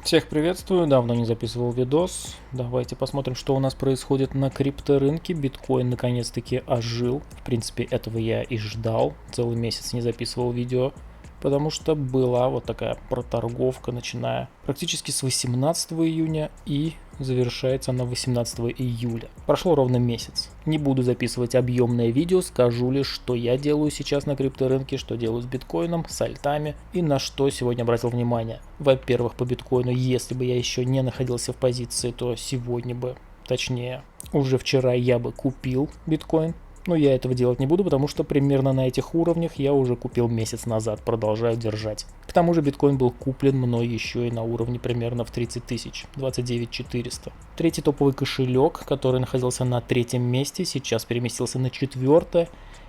Всех приветствую, давно не записывал видос. Давайте посмотрим, что у нас происходит на крипторынке. Биткоин наконец-таки ожил. В принципе, этого я и ждал. Целый месяц не записывал видео, потому что была вот такая проторговка, начиная практически с 18 июня и завершается она 18 июля. Прошло ровно месяц. Не буду записывать объемное видео, скажу лишь, что я делаю сейчас на крипторынке, что делаю с биткоином, с альтами и на что сегодня обратил внимание. Во-первых, по биткоину, если бы я еще не находился в позиции, то сегодня бы, точнее, уже вчера я бы купил биткоин. Но я этого делать не буду, потому что примерно на этих уровнях я уже купил месяц назад, продолжаю держать. К тому же биткоин был куплен мной еще и на уровне примерно в 30 тысяч, 29 400. Третий топовый кошелек, который находился на третьем месте, сейчас переместился на четвертое.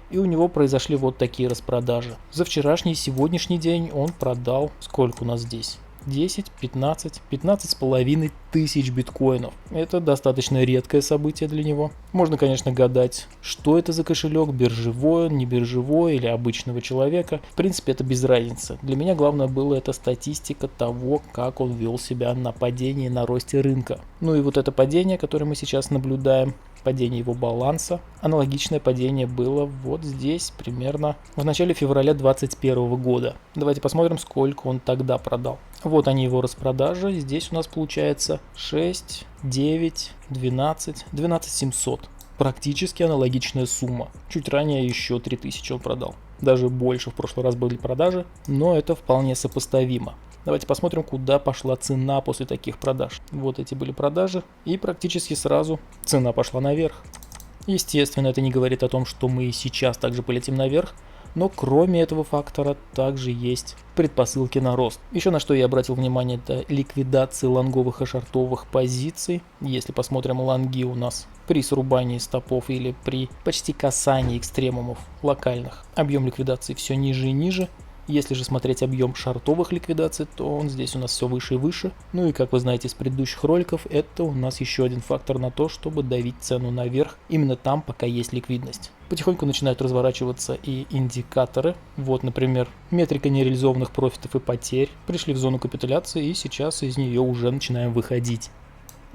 И у него произошли вот такие распродажи. За вчерашний и сегодняшний день он продал, сколько у нас здесь? 10, 15 с половиной тысяч биткоинов. Это достаточно редкое событие для него. Можно, конечно, гадать, что это за кошелек, биржевой он, не биржевой или обычного человека. В принципе, это без разницы. Для меня главное было это статистика того, как он вел себя на падении, на росте рынка. Ну и вот это падение, которое мы сейчас наблюдаем, падение его баланса. Аналогичное падение было вот здесь, примерно в начале февраля 2021 года. Давайте посмотрим, сколько он тогда продал. Вот они его распродажи. Здесь у нас получается 6, 9, 12 700. Практически аналогичная сумма. Чуть ранее еще 3000 он продал. Даже больше в прошлый раз были продажи, но это вполне сопоставимо. Давайте посмотрим, куда пошла цена после таких продаж. Вот эти были продажи, и практически сразу цена пошла наверх. Естественно, это не говорит о том, что мы и сейчас также полетим наверх, но кроме этого фактора также есть предпосылки на рост. Еще на что я обратил внимание, это ликвидация лонговых и шортовых позиций. Если посмотрим лонги у нас при срубании стопов или при почти касании экстремумов локальных, объем ликвидации все ниже и ниже. Если же смотреть объем шортовых ликвидаций, то он здесь у нас все выше и выше. Ну и как вы знаете из предыдущих роликов, это у нас еще один фактор на то, чтобы давить цену наверх. Именно там, пока есть ликвидность. Потихоньку начинают разворачиваться и индикаторы. Вот, например, метрика нереализованных профитов и потерь. Пришли в зону капитуляции и сейчас из нее уже начинаем выходить.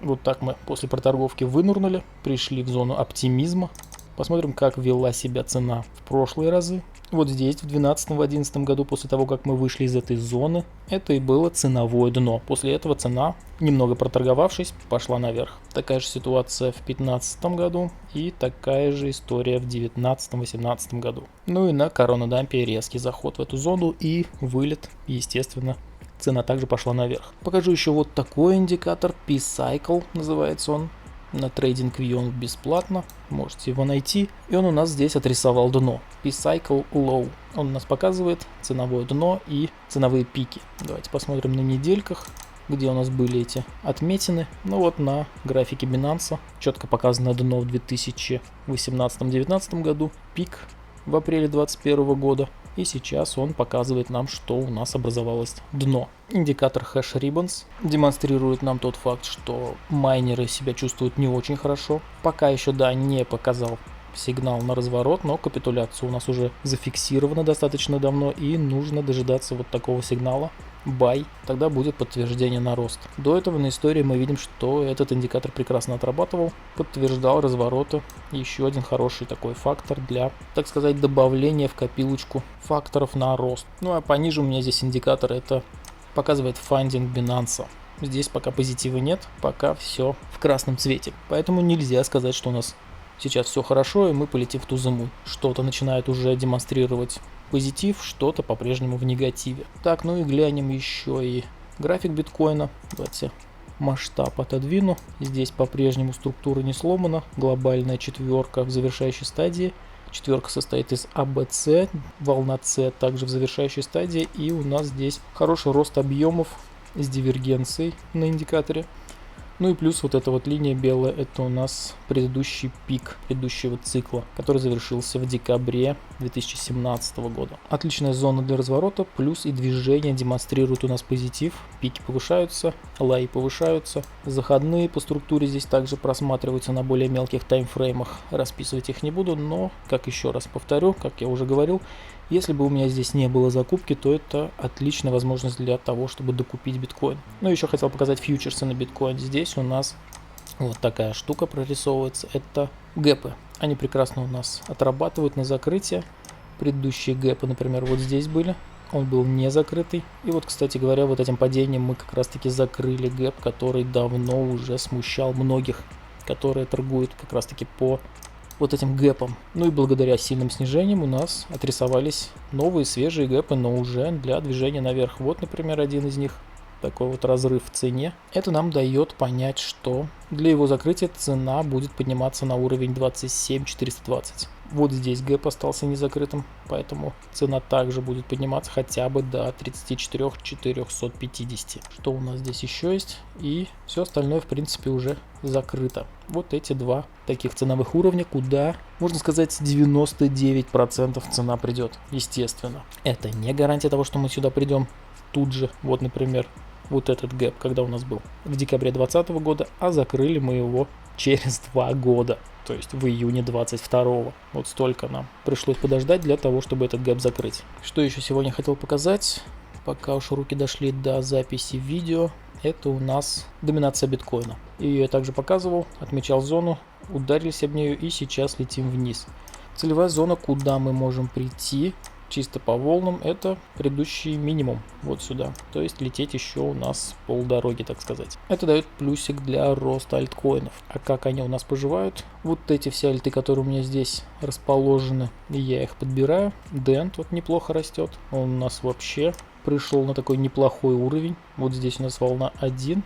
Вот так мы после проторговки вынурнули, пришли в зону оптимизма. Посмотрим, как вела себя цена в прошлые разы. Вот здесь, в 2012-2011 году, после того, как мы вышли из этой зоны, это и было ценовое дно. После этого цена, немного проторговавшись, пошла наверх. Такая же ситуация в 2015 году и такая же история в 2019-2018 году. Ну и на коронадампе резкий заход в эту зону и вылет, естественно. Цена также пошла наверх. Покажу еще вот такой индикатор, P-Cycle называется он. На TradingView он бесплатно, можете его найти. И он у нас здесь отрисовал дно. P-Cycle Low. Он у нас показывает ценовое дно и ценовые пики. Давайте посмотрим на недельках, где у нас были эти отметины. Ну вот на графике Binance четко показано дно в 2018-2019 году, пик в апреле 2021 года. И сейчас он показывает нам, что у нас образовалось дно. Индикатор Hash Ribbons демонстрирует нам тот факт, что майнеры себя чувствуют не очень хорошо. Пока еще, да, не показал сигнал на разворот, но капитуляция у нас уже зафиксирована достаточно давно, и нужно дожидаться вот такого сигнала. Buy, тогда будет подтверждение на рост. До этого на истории мы видим, что этот индикатор прекрасно отрабатывал, подтверждал развороты. Еще один хороший такой фактор для, так сказать, добавления в копилочку факторов на рост. Ну а пониже у меня здесь индикатор, это показывает Funding Binance. Здесь пока позитива нет, пока все в красном цвете. Поэтому нельзя сказать, что у нас сейчас все хорошо и мы полетим в ту зиму. Что-то начинает уже демонстрировать позитив, что-то по-прежнему в негативе. Так, ну и глянем еще и график биткоина. Давайте масштаб отодвину. Здесь по-прежнему структура не сломана. Глобальная четверка в завершающей стадии. Четверка состоит из ABC, волна C также в завершающей стадии. И у нас здесь хороший рост объемов с дивергенцией на индикаторе. Ну и плюс вот эта вот линия белая, это у нас предыдущий пик предыдущего цикла, который завершился в декабре 2017 года. Отличная зона для разворота, плюс и движение демонстрирует у нас позитив. Пики повышаются, лаи повышаются. Заходные по структуре здесь также просматриваются на более мелких таймфреймах. Расписывать их не буду, но, как еще раз повторю, как я уже говорил, Если бы у меня здесь не было закупки, то это отличная возможность для того, чтобы докупить биткоин. Ну, еще хотел показать фьючерсы на биткоин. Здесь у нас вот такая штука прорисовывается. Это гэпы. Они прекрасно у нас отрабатывают на закрытие. Предыдущие гэпы, например, вот здесь были. Он был не закрытый. И вот, кстати говоря, вот этим падением мы как раз таки закрыли гэп, который давно уже смущал многих, которые торгуют как раз таки по вот этим гэпам. Ну и благодаря сильным снижениям у нас отрисовались новые свежие гэпы, но уже для движения наверх. Вот, например, один из них. Такой вот разрыв в цене. Это нам дает понять, что для его закрытия цена будет подниматься на уровень 27 420. Вот здесь гэп остался незакрытым, поэтому цена также будет подниматься хотя бы до 34 450. Что у нас здесь еще есть? И все остальное в принципе уже закрыто. Вот эти два таких ценовых уровня, куда, можно сказать, 99% цена придет. Естественно, это не гарантия того, что мы сюда придем тут же. Вот, например, вот этот гэп, когда у нас был в декабре 2020 года, а закрыли мы его через 2 года, то есть в июне 22. Вот столько нам пришлось подождать для того, чтобы этот гэп закрыть. Что еще сегодня хотел показать, пока уж руки дошли до записи видео, это у нас доминация биткоина. Ее я также показывал, отмечал зону, ударились об нее и сейчас летим вниз. Целевая зона, куда мы можем прийти чисто по волнам, это предыдущий минимум, вот сюда. То есть лететь еще у нас полдороги, так сказать. Это дает плюсик для роста альткоинов. А как они у нас поживают? Вот эти все альты, которые у меня здесь расположены, я их подбираю. Дент вот неплохо растет. Он у нас вообще пришел на такой неплохой уровень. Вот здесь у нас волна 1.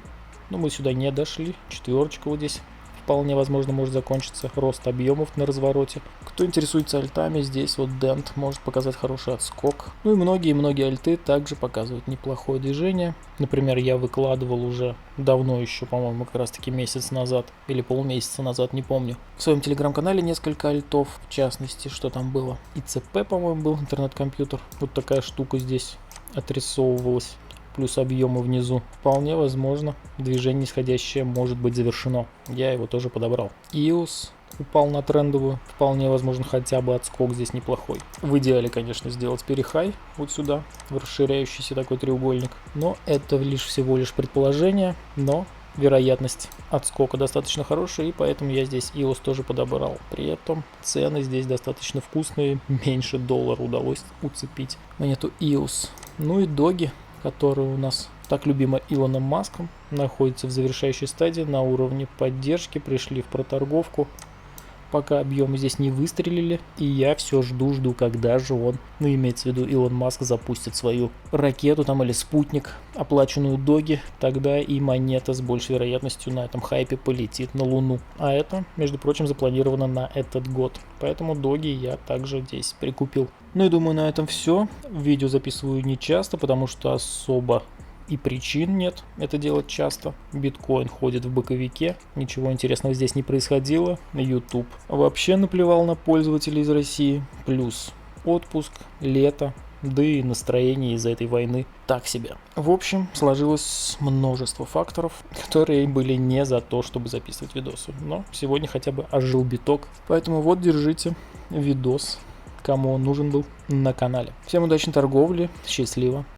Но мы сюда не дошли. Четверочка вот здесь вполне возможно может закончиться. Рост объемов на развороте. Кто интересуется альтами, здесь вот Dent может показать хороший отскок. Ну и многие альты также показывают неплохое движение. Например, я выкладывал уже давно еще, по-моему, как раз таки месяц назад или полмесяца назад, не помню, в своем телеграм-канале несколько альтов, в частности, что там было. ИЦП, по-моему, был интернет-компьютер. Вот такая штука здесь отрисовывалась. Плюс объемы внизу. Вполне возможно, движение нисходящее может быть завершено. Я его тоже подобрал. EOS упал на трендовую. Вполне возможно, хотя бы отскок здесь неплохой. В идеале, конечно, сделать перехай вот сюда, в расширяющийся такой треугольник. Но это всего лишь предположение, но вероятность отскока достаточно хорошая, и поэтому я здесь EOS тоже подобрал. При этом цены здесь достаточно вкусные, меньше $1 удалось уцепить монету EOS. Ну и доги, который у нас так любимо Илоном Маском, находится в завершающей стадии на уровне поддержки, пришли в проторговку, пока объемы здесь не выстрелили, и я все жду, когда же он, ну имеется в виду Илон Маск, запустит свою ракету там или спутник, оплаченную доги, тогда и монета с большей вероятностью на этом хайпе полетит на Луну, а это, между прочим, запланировано на этот год, поэтому доги я также здесь прикупил. Ну и думаю, на этом все. Видео записываю не часто, потому что особо и причин нет это делать часто. Биткоин ходит в боковике, ничего интересного здесь не происходило. YouTube вообще наплевал на пользователей из России. Плюс отпуск, лето, да и настроение из-за этой войны так себе. В общем, сложилось множество факторов, которые были не за то, чтобы записывать видосы. Но сегодня хотя бы ожил биток. Поэтому вот, держите видос, кому он нужен был, на канале. Всем удачной торговли, счастливо.